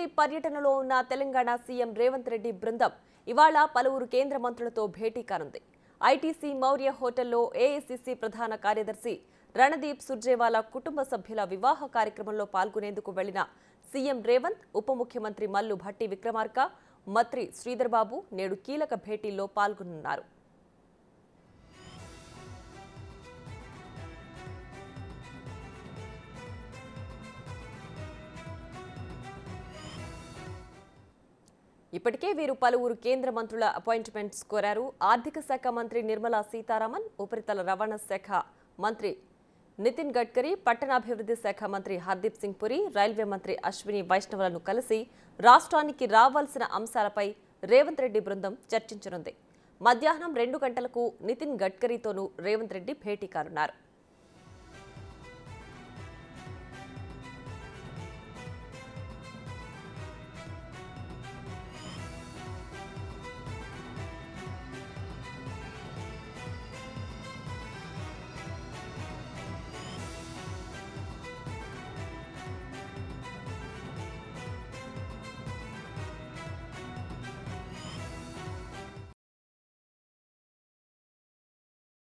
ఢిల్లీ పర్యటనలో ఉన్న తెలంగాణ సీఎం రేవంత్ రెడ్డి బృందం ఇవాళ పలువురు కేంద్ర మంత్రులతో భేటీ కానుంది. ఐటీసీ మౌర్య హోటల్లో ఏఐసీసీ ప్రధాన కార్యదర్శి రణదీప్ సుర్జేవాలా కుటుంబ సభ్యుల వివాహ కార్యక్రమంలో పాల్గొనేందుకు వెళ్లిన సీఎం రేవంత్, ఉప ముఖ్యమంత్రి మల్లు భట్టి విక్రమార్క, మంత్రి శ్రీధర్ బాబు నేడు కీలక భేటీల్లో పాల్గొనున్నారు. ఇప్పటికే వీరు పలువురు కేంద్ర మంత్రుల అపాయింట్మెంట్స్ కోరారు. ఆర్థిక శాఖ మంత్రి నిర్మలా సీతారామన్, ఉపరితల రవాణా శాఖ మంత్రి నితిన్ గడ్కరీ, పట్టణాభివృద్ధి శాఖ మంత్రి హర్దీప్ సింగ్ పురి, రైల్వే మంత్రి అశ్విని వైష్ణవులను కలిసి రాష్ట్రానికి రావాల్సిన అంశాలపై రేవంత్ రెడ్డి బృందం చర్చించనుంది. మధ్యాహ్నం 2 గంటలకు నితిన్ గడ్కరీతోనూ రేవంత్ రెడ్డి భేటీ కానున్నారు.